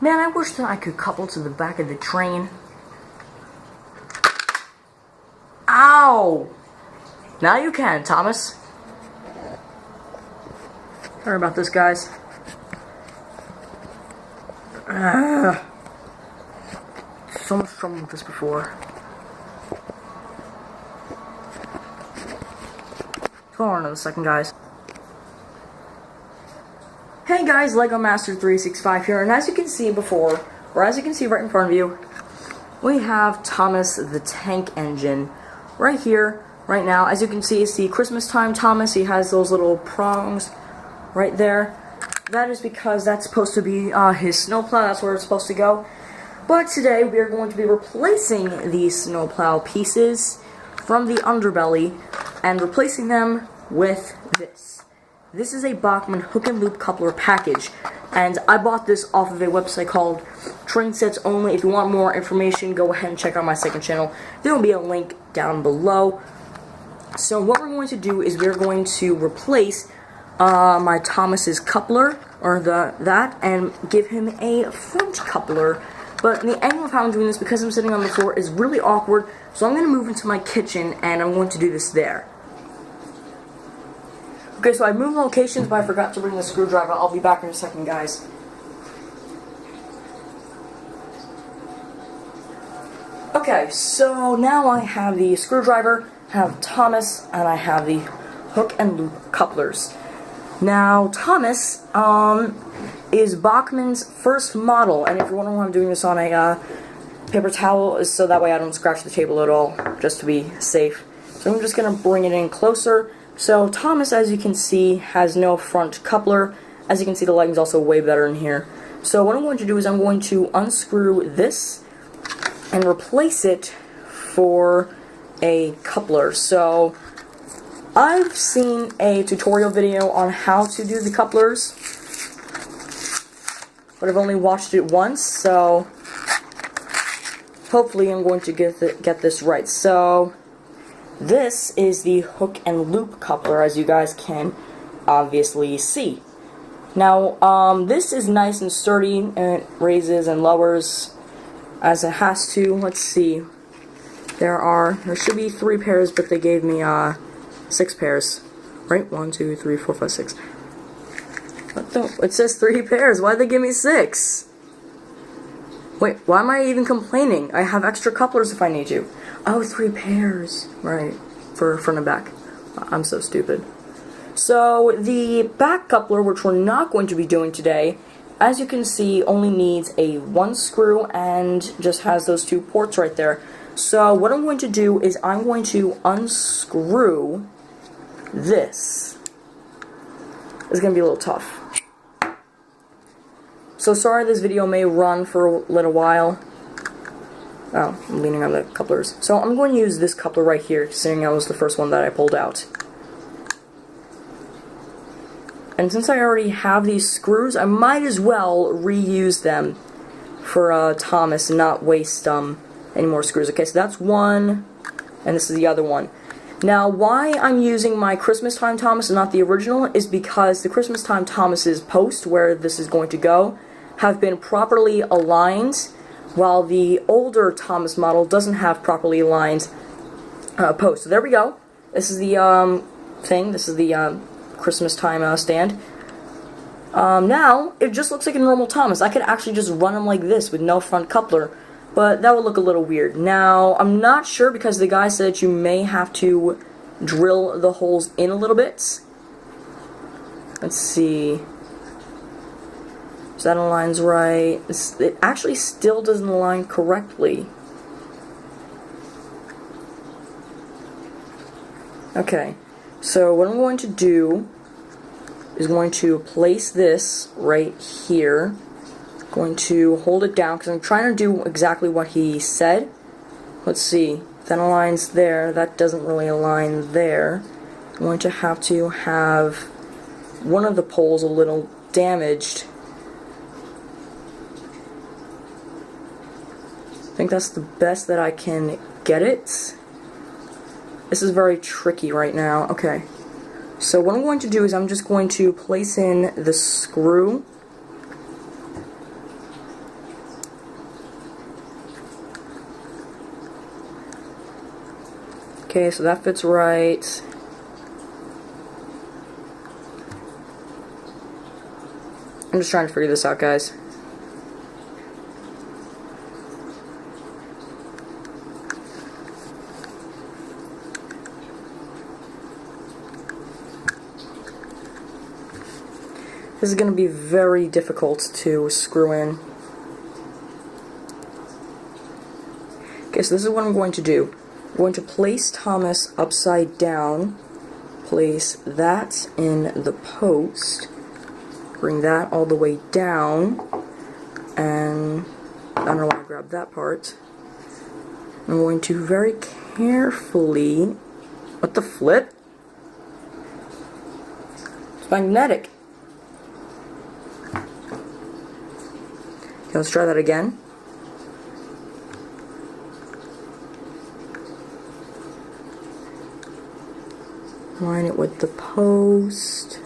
Man, I wish that I could couple to the back of the train. Ow! Now you can, Thomas. Sorry about this, guys. So much trouble with this before. Hold on a second, guys. Hey guys, Lego Master 365 here, and as you can see before, or as you can see right in front of you, we have Thomas the Tank Engine right here, right now. As you can see, it's the Christmas time Thomas. He has those little prongs right there. That is because that's supposed to be his snowplow. That's where it's supposed to go. But today we are going to be replacing these snowplow pieces from the underbelly and replacing them with this. This is a Bachmann hook and loop coupler package, and I bought this off of a website called Train Sets Only. If you want more information, go ahead and check out my second channel. There will be a link down below. So what we're going to do is we're going to replace my Thomas's coupler, or that, and give him a front coupler. But the angle of how I'm doing this, because I'm sitting on the floor, is really awkward. So I'm going to move into my kitchen, and I'm going to do this there. Okay, so I moved locations, but I forgot to bring the screwdriver. I'll be back in a second, guys. Okay, so now I have the screwdriver, I have Thomas, and I have the hook and loop couplers. Now, Thomas is Bachmann's first model, and if you're wondering why I'm doing this on a paper towel, is so that way I don't scratch the table at all, just to be safe. So I'm just going to bring it in closer. So Thomas, as you can see, has no front coupler. As you can see, the lighting's also way better in here. So what I'm going to do is I'm going to unscrew this and replace it for a coupler. So I've seen a tutorial video on how to do the couplers, but I've only watched it once, so hopefully I'm going to get this right. So this is the hook and loop coupler, as you guys can obviously see. Now, this is nice and sturdy, and it raises and lowers as it has to. Let's see. There should be 3 pairs, but they gave me 6 pairs. Right? 1, 2, 3, 4, 5, 6. It says 3 pairs. Why'd they give me 6? Wait, why am I even complaining? I have extra couplers if I need to. Oh, 3 pairs. Right. For front and back. I'm so stupid. So, the back coupler, which we're not going to be doing today, as you can see, only needs a 1 screw and just has those 2 ports right there. So, what I'm going to do is I'm going to unscrew this. It's going to be a little tough. So sorry this video may run for a little while. Oh, I'm leaning on the couplers. So I'm going to use this coupler right here, considering that was the first one that I pulled out. And since I already have these screws, I might as well reuse them for Thomas and not waste any more screws. Okay, so that's one, and this is the other one. Now, why I'm using my Christmas time Thomas and not the original is because the Christmas time Thomas's post, where this is going to go, have been properly aligned, while the older Thomas model doesn't have properly aligned posts. So there we go. This is the thing. This is the Christmas time stand. Now, it just looks like a normal Thomas. I could actually just run him like this with no front coupler, but that would look a little weird. Now, I'm not sure because the guy said you may have to drill the holes in a little bit. Let's see. So that aligns right. It actually still doesn't align correctly. Okay, so what I'm going to do is going to place this right here. Going to hold it down because I'm trying to do exactly what he said. Let's see. That aligns there. That doesn't really align there. I'm going to have one of the poles a little damaged. I think that's the best that I can get it. This is very tricky right now. Okay. So what I'm going to do is I'm just going to place in the screw. Okay, so that fits right. I'm just trying to figure this out, guys. This is going to be very difficult to screw in. Okay, so this is what I'm going to do. I'm going to place Thomas upside down, place that in the post, bring that all the way down, and I don't know why I grabbed that part. I'm going to very carefully, what the flip? It's magnetic. Okay, let's try that again. Line it with the post.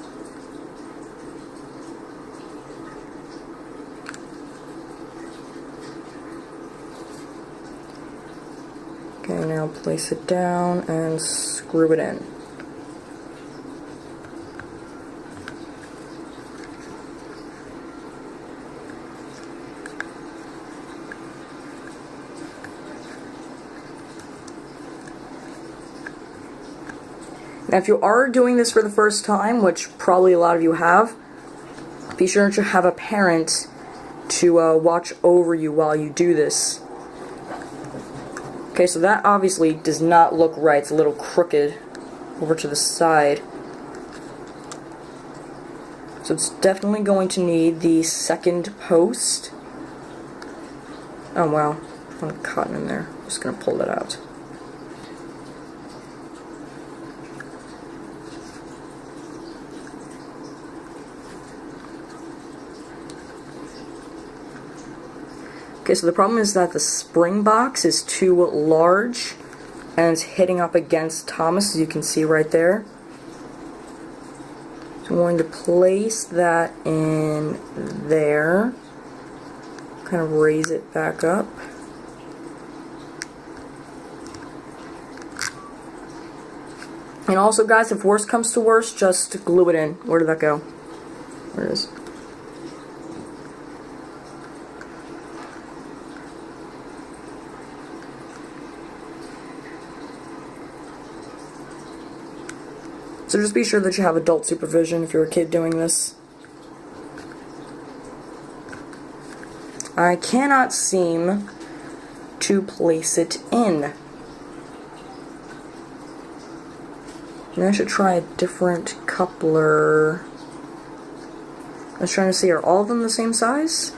Okay, now place it down and screw it in. Now, if you are doing this for the first time, which probably a lot of you have, be sure to have a parent to watch over you while you do this. Okay, so that obviously does not look right. It's a little crooked over to the side. So it's definitely going to need the second post. Oh wow, I'm cotton in there. I'm just going to pull that out. Okay, so the problem is that the spring box is too large and it's hitting up against Thomas, as you can see right there. So I'm going to place that in there, kind of raise it back up. And also, guys, if worst comes to worst, just glue it in. Where did that go? There it is. So just be sure that you have adult supervision if you're a kid doing this. I cannot seem to place it in. Maybe I should try a different coupler. I was trying to see, are all of them the same size?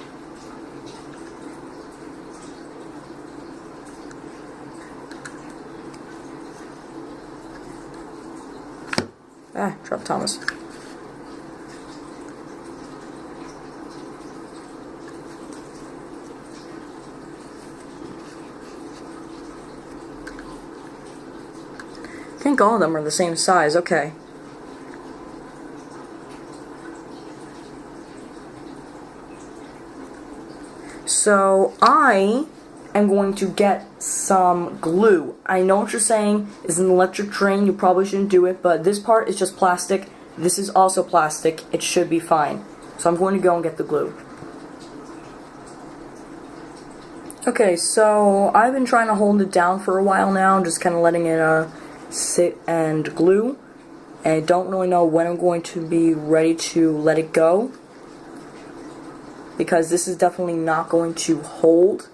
Ah, dropped Thomas. I think all of them are the same size. Okay. So I am going to get some glue. I know what you're saying is an electric train, you probably shouldn't do it, but this part is just plastic. This is also plastic. It should be fine. So I'm going to go and get the glue. Okay, so I've been trying to hold it down for a while now, just kind of letting it sit and glue. And I don't really know when I'm going to be ready to let it go, because this is definitely not going to hold.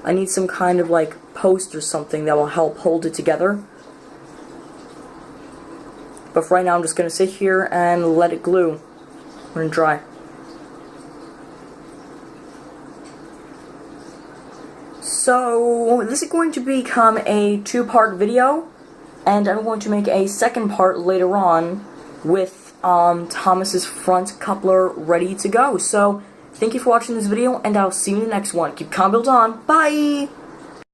I need some kind of like post or something that will help hold it together. But for right now, I'm just going to sit here and let it glue when it dry. So this is going to become a two-part video, and I'm going to make a second part later on with Thomas's front coupler ready to go. So thank you for watching this video, and I'll see you in the next one. Keep calm build on. Bye!